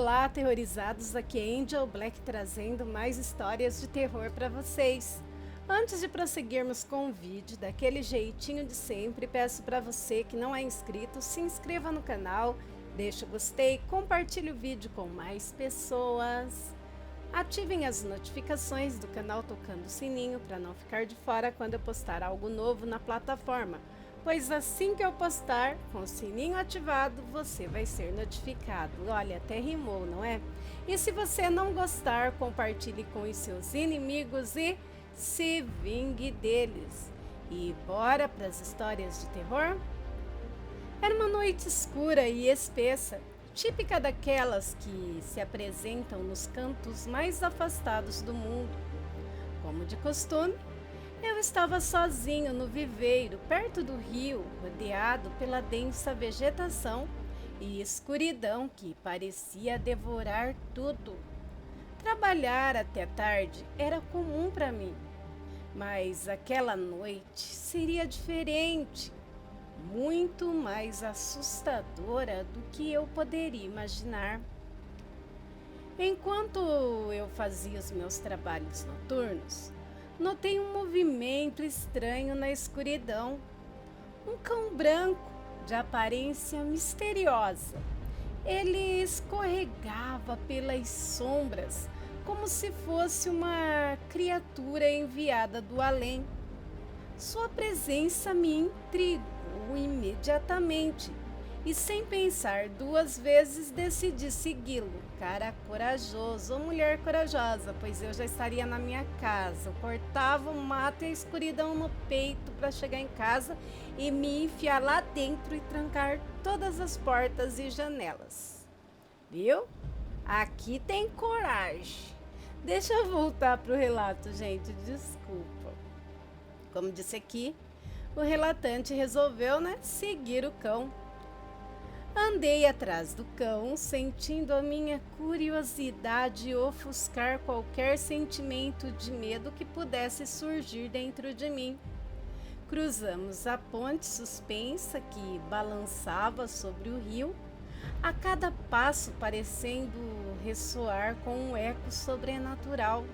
Olá, aterrorizados, aqui é Angel Black trazendo mais histórias de terror para vocês. Antes de prosseguirmos com o vídeo, daquele jeitinho de sempre, peço para você que não é inscrito, se inscreva no canal, deixe o gostei, compartilhe o vídeo com mais pessoas. Ativem as notificações do canal tocando o sininho para não ficar de fora quando eu postar algo novo na plataforma, pois assim que eu postar, com o sininho ativado, você vai ser notificado. Olha, até rimou, não é? E se você não gostar, compartilhe com os seus inimigos e se vingue deles. E bora para as histórias de terror? Era uma noite escura e espessa, típica daquelas que se apresentam nos cantos mais afastados do mundo. Como de costume, eu estava sozinho no viveiro, perto do rio, rodeado pela densa vegetação e escuridão que parecia devorar tudo. Trabalhar até tarde era comum para mim, mas aquela noite seria diferente, muito mais assustadora do que eu poderia imaginar. Enquanto eu fazia os meus trabalhos noturnos, notei um movimento estranho na escuridão. Um cão branco, de aparência misteriosa. Ele escorregava pelas sombras, como se fosse uma criatura enviada do além. Sua presença me intrigou imediatamente e, sem pensar duas vezes, decidi segui-lo. Cara corajoso ou mulher corajosa, pois eu já estaria na minha casa. Eu cortava o mato e a escuridão no peito para chegar em casa e me enfiar lá dentro e trancar todas as portas e janelas. Viu? Aqui tem coragem. Deixa eu voltar para o relato, gente, desculpa. Como disse aqui, o relatante resolveu, seguir o cão. Andei atrás do cão, sentindo a minha curiosidade ofuscar qualquer sentimento de medo que pudesse surgir dentro de mim. Cruzamos a ponte suspensa que balançava sobre o rio, a cada passo parecendo ressoar com um eco sobrenatural.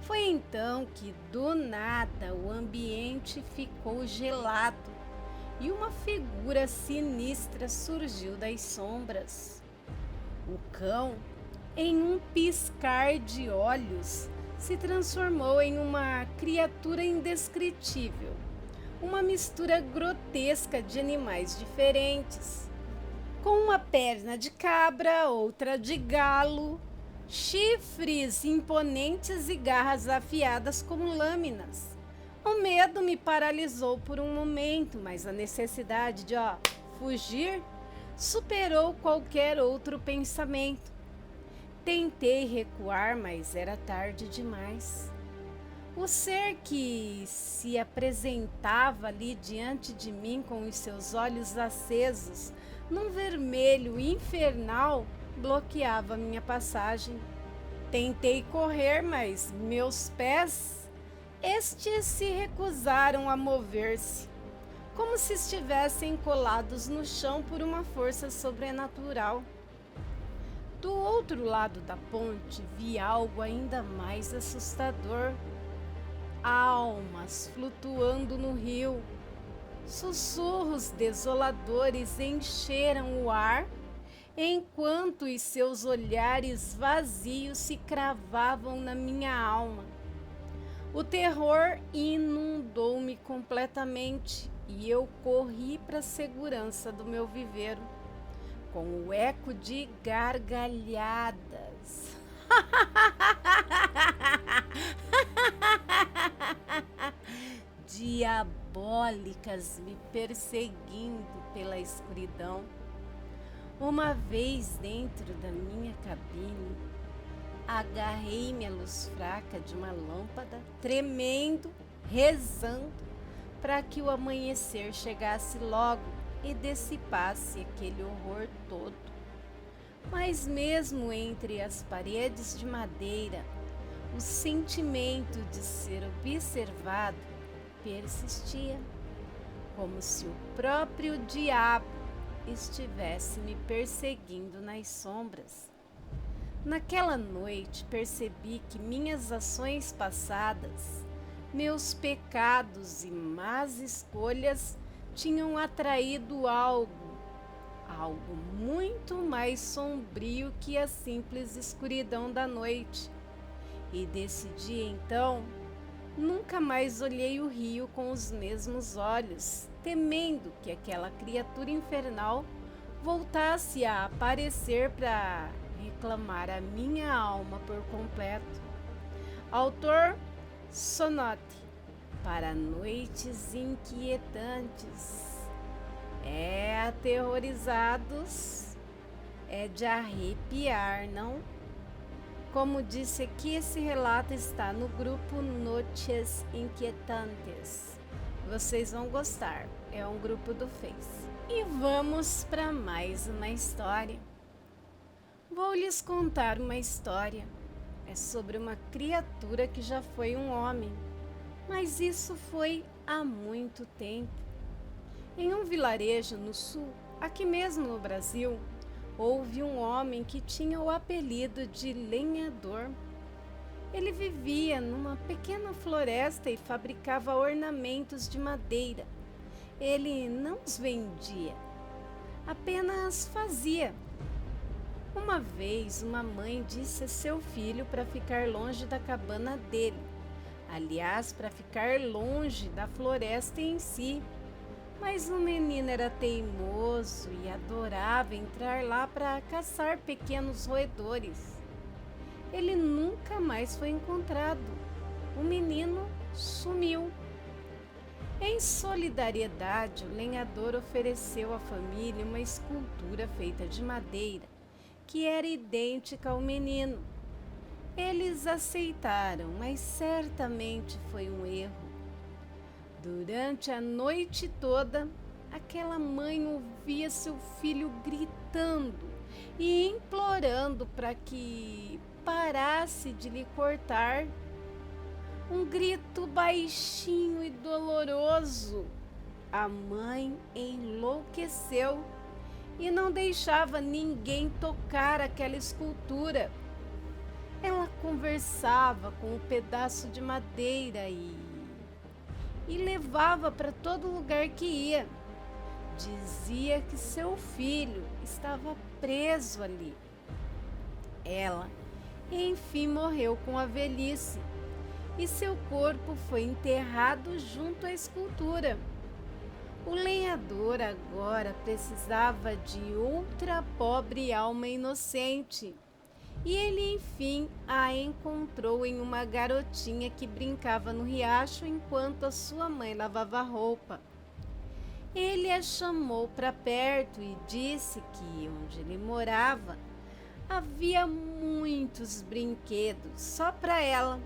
Foi então que, do nada, o ambiente ficou gelado e uma figura sinistra surgiu das sombras. O cão, em um piscar de olhos, se transformou em uma criatura indescritível, uma mistura grotesca de animais diferentes, com uma perna de cabra, outra de galo, chifres imponentes e garras afiadas como lâminas. O medo me paralisou por um momento, mas a necessidade de fugir superou qualquer outro pensamento. Tentei recuar, mas era tarde demais. O ser que se apresentava ali diante de mim com os seus olhos acesos, num vermelho infernal, bloqueava minha passagem. Tentei correr, mas meus pés... Estes se recusaram a mover-se, como se estivessem colados no chão por uma força sobrenatural. Do outro lado da ponte vi algo ainda mais assustador. Almas flutuando no rio. Sussurros desoladores encheram o ar, enquanto os seus olhares vazios se cravavam na minha alma. O terror inundou-me completamente e eu corri para a segurança do meu viveiro, com o eco de gargalhadas. Diabólicas me perseguindo pela escuridão. Uma vez dentro da minha cabine, agarrei-me à luz fraca de uma lâmpada, tremendo, rezando para que o amanhecer chegasse logo e dissipasse aquele horror todo. Mas mesmo entre as paredes de madeira, o sentimento de ser observado persistia, como se o próprio diabo estivesse me perseguindo nas sombras. Naquela noite percebi que minhas ações passadas, meus pecados e más escolhas tinham atraído algo muito mais sombrio que a simples escuridão da noite. E decidi então, nunca mais olhei o rio com os mesmos olhos, temendo que aquela criatura infernal voltasse a aparecer para reclamar a minha alma por completo. Autor Sonote para noites inquietantes. Aterrorizados, é de arrepiar, não? Como disse aqui, esse relato está no grupo Noches Inquietantes. Vocês vão gostar, é um grupo do Face. E vamos para mais uma história. Vou lhes contar uma história. É sobre uma criatura que já foi um homem, mas isso foi há muito tempo. Em um vilarejo no sul, aqui mesmo no Brasil, houve um homem que tinha o apelido de lenhador. Ele vivia numa pequena floresta e fabricava ornamentos de madeira. Ele não os vendia, apenas fazia. Uma vez, uma mãe disse a seu filho para ficar longe da cabana dele. Aliás, para ficar longe da floresta em si. Mas o menino era teimoso e adorava entrar lá para caçar pequenos roedores. Ele nunca mais foi encontrado. O menino sumiu. Em solidariedade, o lenhador ofereceu à família uma escultura feita de madeira, que era idêntica ao menino. Eles aceitaram, mas certamente foi um erro. Durante a noite toda, aquela mãe ouvia seu filho gritando e implorando para que parasse de lhe cortar. Um grito baixinho e doloroso. A mãe enlouqueceu e não deixava ninguém tocar aquela escultura. Ela conversava com um pedaço de madeira e levava para todo lugar que ia. Dizia que seu filho estava preso ali. Ela, enfim, morreu com a velhice e seu corpo foi enterrado junto à escultura. O lenhador agora precisava de outra pobre alma inocente. E ele, enfim, a encontrou em uma garotinha que brincava no riacho enquanto a sua mãe lavava roupa. Ele a chamou para perto e disse que onde ele morava havia muitos brinquedos só para ela.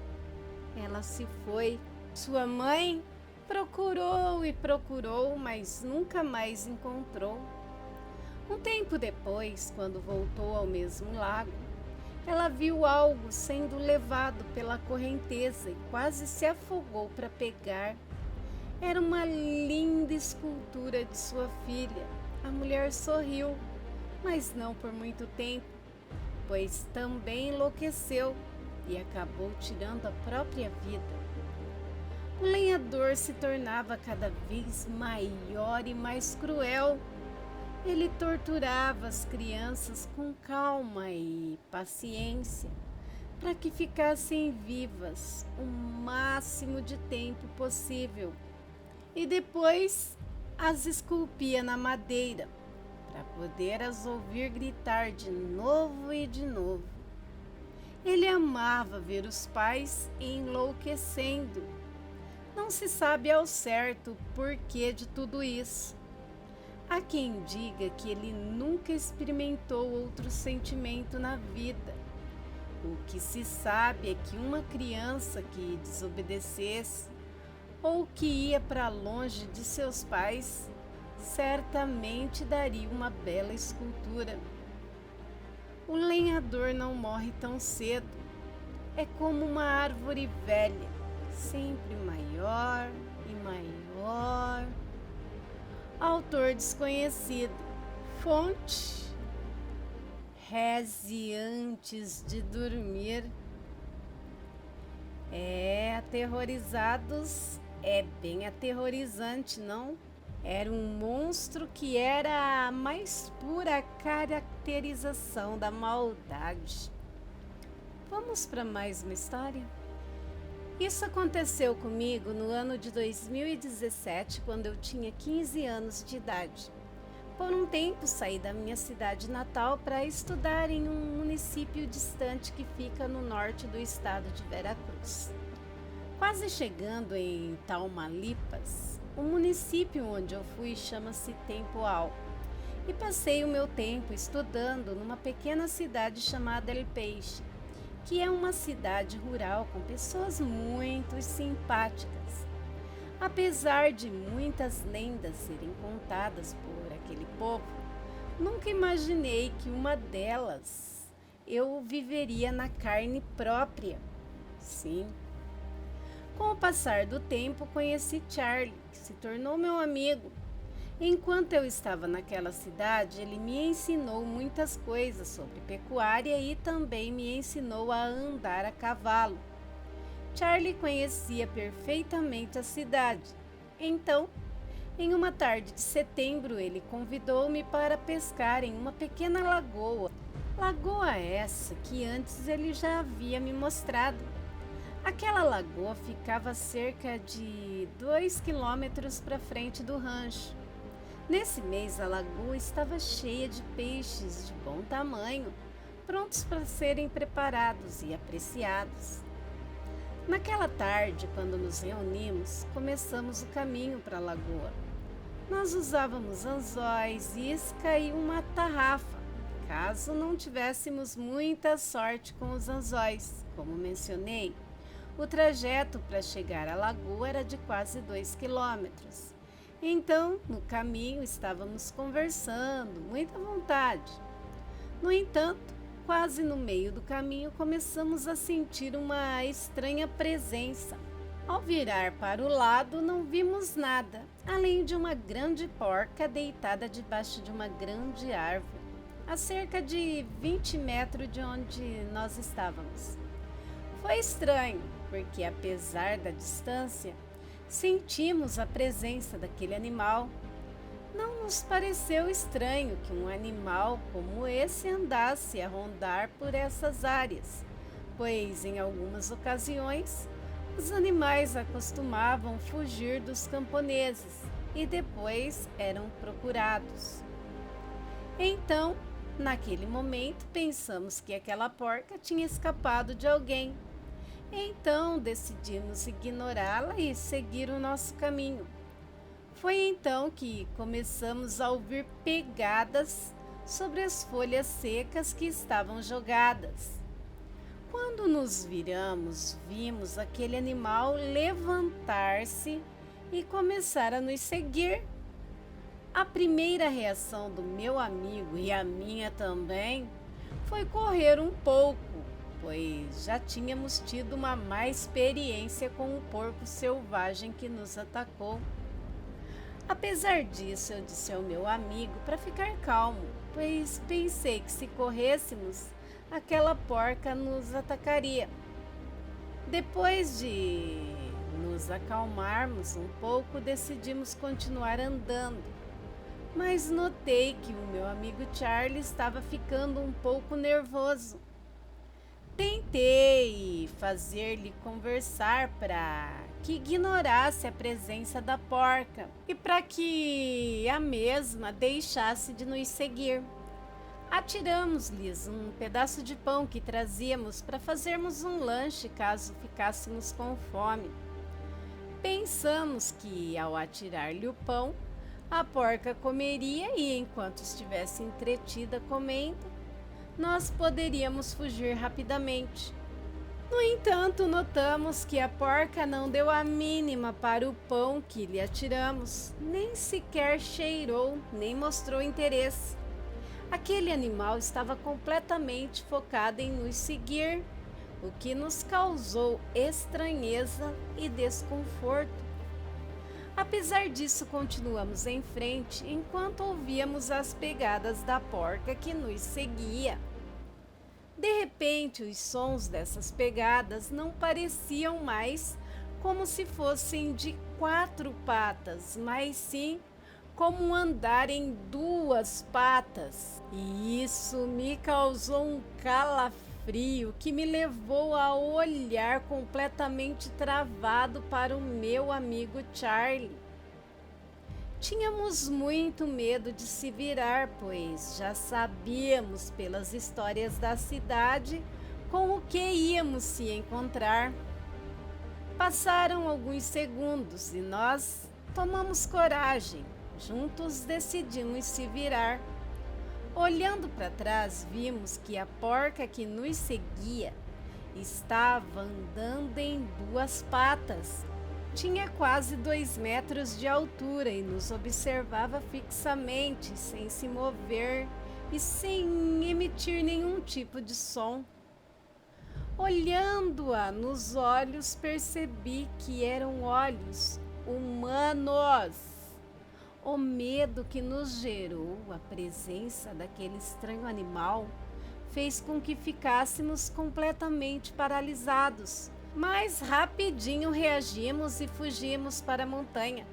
Ela se foi. Sua mãe procurou e procurou, mas nunca mais encontrou. Um tempo depois, quando voltou ao mesmo lago, ela viu algo sendo levado pela correnteza e quase se afogou para pegar. Era uma linda escultura de sua filha. A mulher sorriu, mas não por muito tempo, pois também enlouqueceu e acabou tirando a própria vida. O lenhador se tornava cada vez maior e mais cruel. Ele torturava as crianças com calma e paciência para que ficassem vivas o máximo de tempo possível e depois as esculpia na madeira para poder as ouvir gritar de novo e de novo. Ele amava ver os pais enlouquecendo. Não se sabe ao certo o porquê de tudo isso. Há quem diga que ele nunca experimentou outro sentimento na vida. O que se sabe é que uma criança que desobedecesse ou que ia para longe de seus pais certamente daria uma bela escultura. O lenhador não morre tão cedo. É como uma árvore velha, sempre maior e maior. Autor desconhecido. Fonte: Reze antes de dormir. Aterrorizados é bem aterrorizante, não? Era um monstro que era a mais pura caracterização da maldade. Vamos para mais uma história? Isso aconteceu comigo no ano de 2017, quando eu tinha 15 anos de idade. Por um tempo saí da minha cidade natal para estudar em um município distante que fica no norte do estado de Veracruz. Quase chegando em Tamaulipas, o município onde eu fui chama-se Tempoal, e passei o meu tempo estudando numa pequena cidade chamada El Peixe, que é uma cidade rural com pessoas muito simpáticas. Apesar de muitas lendas serem contadas por aquele povo, nunca imaginei que uma delas eu viveria na carne própria. Sim. Com o passar do tempo, conheci Charlie, que se tornou meu amigo. Enquanto eu estava naquela cidade, ele me ensinou muitas coisas sobre pecuária e também me ensinou a andar a cavalo. Charlie conhecia perfeitamente a cidade. Então, em uma tarde de setembro, ele convidou-me para pescar em uma pequena lagoa. Lagoa essa que antes ele já havia me mostrado. Aquela lagoa ficava a cerca de 2 quilômetros para frente do rancho. Nesse mês, a lagoa estava cheia de peixes de bom tamanho, prontos para serem preparados e apreciados. Naquela tarde, quando nos reunimos, começamos o caminho para a lagoa. Nós usávamos anzóis, isca e uma tarrafa, caso não tivéssemos muita sorte com os anzóis. Como mencionei, o trajeto para chegar à lagoa era de quase 2 quilômetros. Então, no caminho, estávamos conversando, muita vontade. No entanto, quase no meio do caminho, começamos a sentir uma estranha presença. Ao virar para o lado, não vimos nada, além de uma grande porca deitada debaixo de uma grande árvore, a cerca de 20 metros de onde nós estávamos. Foi estranho, porque apesar da distância, sentimos a presença daquele animal. Não nos pareceu estranho que um animal como esse andasse a rondar por essas áreas, pois em algumas ocasiões os animais acostumavam fugir dos camponeses e depois eram procurados. Então, naquele momento, pensamos que aquela porca tinha escapado de alguém. Então decidimos ignorá-la e seguir o nosso caminho. Foi então que começamos a ouvir pegadas sobre as folhas secas que estavam jogadas. Quando nos viramos, vimos aquele animal levantar-se e começar a nos seguir. A primeira reação do meu amigo e a minha também foi correr um pouco, pois já tínhamos tido uma má experiência com o porco selvagem que nos atacou. Apesar disso, eu disse ao meu amigo para ficar calmo, pois pensei que se corrêssemos, aquela porca nos atacaria. Depois de nos acalmarmos um pouco, decidimos continuar andando, mas notei que o meu amigo Charlie estava ficando um pouco nervoso. Tentei fazer-lhe conversar para que ignorasse a presença da porca e para que a mesma deixasse de nos seguir. Atiramos-lhes um pedaço de pão que trazíamos para fazermos um lanche caso ficássemos com fome. Pensamos que, ao atirar-lhe o pão, a porca comeria e, enquanto estivesse entretida comendo, nós poderíamos fugir rapidamente. No entanto, notamos que a porca não deu a mínima para o pão que lhe atiramos, nem sequer cheirou, nem mostrou interesse. Aquele animal estava completamente focado em nos seguir, o que nos causou estranheza e desconforto. Apesar disso, continuamos em frente enquanto ouvíamos as pegadas da porca que nos seguia. De repente, os sons dessas pegadas não pareciam mais como se fossem de 4 patas, mas sim como andar em 2 patas. E isso me causou um calafrio que me levou a olhar completamente travado para o meu amigo Charlie. Tínhamos muito medo de se virar, pois já sabíamos pelas histórias da cidade com o que íamos se encontrar. Passaram alguns segundos e nós tomamos coragem. Juntos decidimos se virar. Olhando para trás, vimos que a porca que nos seguia estava andando em 2 patas. Tinha quase 2 metros de altura e nos observava fixamente, sem se mover e sem emitir nenhum tipo de som. Olhando-a nos olhos, percebi que eram olhos humanos. O medo que nos gerou a presença daquele estranho animal fez com que ficássemos completamente paralisados. Mas rapidinho reagimos e fugimos para a montanha.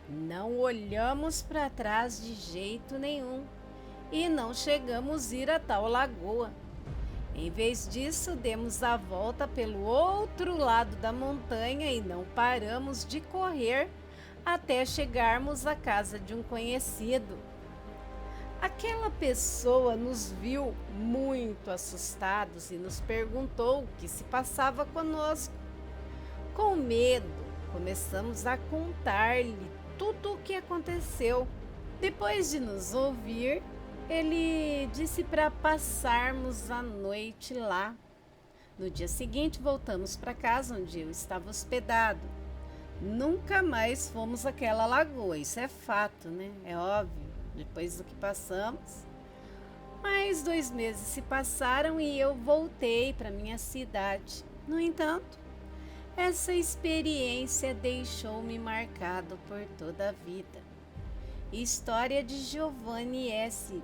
Não olhamos para trás de jeito nenhum e não chegamos a ir a tal lagoa. Em vez disso, demos a volta pelo outro lado da montanha e não paramos de correr até chegarmos à casa de um conhecido. Aquela pessoa nos viu muito assustados e nos perguntou o que se passava conosco. Com medo, começamos a contar-lhe tudo o que aconteceu. Depois de nos ouvir, ele disse para passarmos a noite lá. No dia seguinte, voltamos para casa onde eu estava hospedado. Nunca mais fomos àquela lagoa, isso é fato, né? É óbvio, depois do que passamos. Mais 2 meses se passaram e eu voltei para minha cidade. No entanto, essa experiência deixou-me marcado por toda a vida. História de Giovanni S.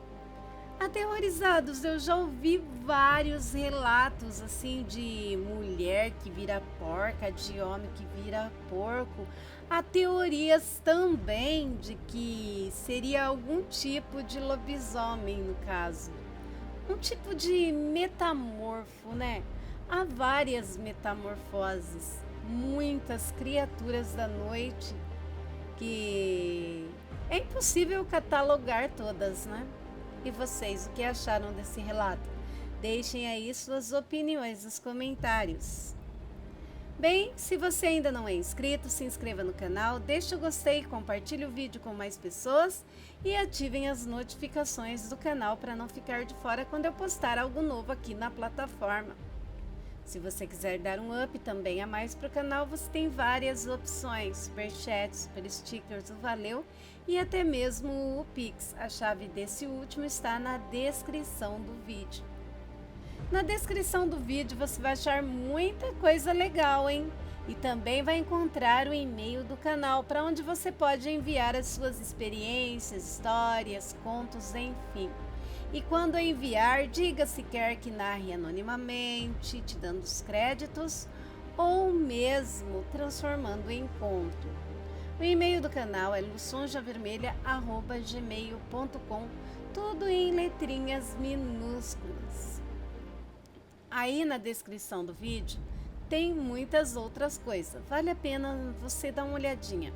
Aterrorizados, eu já ouvi vários relatos assim de mulher que vira porca, de homem que vira porco. Há teorias também de que seria algum tipo de lobisomem no caso. Um tipo de metamorfo, né? Há várias metamorfoses, muitas criaturas da noite que é impossível catalogar todas, né? E vocês, o que acharam desse relato? Deixem aí suas opiniões nos comentários. Bem, se você ainda não é inscrito, se inscreva no canal, deixe o gostei, compartilhe o vídeo com mais pessoas e ativem as notificações do canal para não ficar de fora quando eu postar algo novo aqui na plataforma. Se você quiser dar um up também a mais para o canal, você tem várias opções, superchat, super stickers, o valeu e até mesmo o Pix. A chave desse último está na descrição do vídeo. Na descrição do vídeo você vai achar muita coisa legal, hein? E também vai encontrar o e-mail do canal para onde você pode enviar as suas experiências, histórias, contos, enfim. E quando enviar, diga se quer que narre anonimamente, te dando os créditos ou mesmo transformando em conto. O e-mail do canal é luçonjavermelha@gmail.com, tudo em letrinhas minúsculas. Aí na descrição do vídeo tem muitas outras coisas, vale a pena você dar uma olhadinha.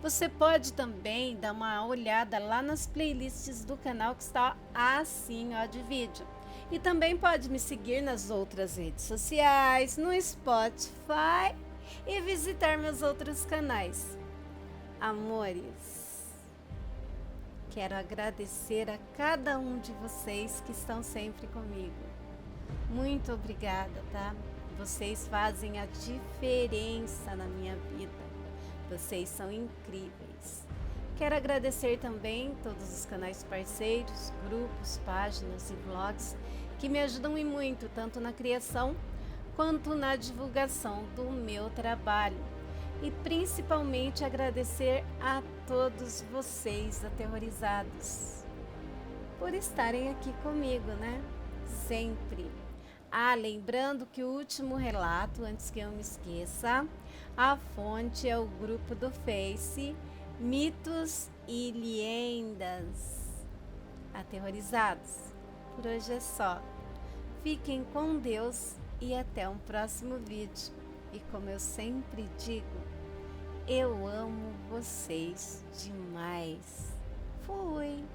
Você pode também dar uma olhada lá nas playlists do canal que está assim, ó, de vídeo. E também pode me seguir nas outras redes sociais, no Spotify e visitar meus outros canais. Amores, quero agradecer a cada um de vocês que estão sempre comigo. Muito obrigada, tá? Vocês fazem a diferença na minha vida. Vocês são incríveis. Quero agradecer também todos os canais parceiros, grupos, páginas e vlogs que me ajudam e muito, tanto na criação quanto na divulgação do meu trabalho. E principalmente agradecer a todos vocês aterrorizados por estarem aqui comigo, né? Sempre. Ah, lembrando que o último relato, antes que eu me esqueça, a fonte é o grupo do Face Mitos e Lendas Aterrorizados. Por hoje é só. Fiquem com Deus e até um próximo vídeo. E como eu sempre digo, eu amo vocês demais. Fui!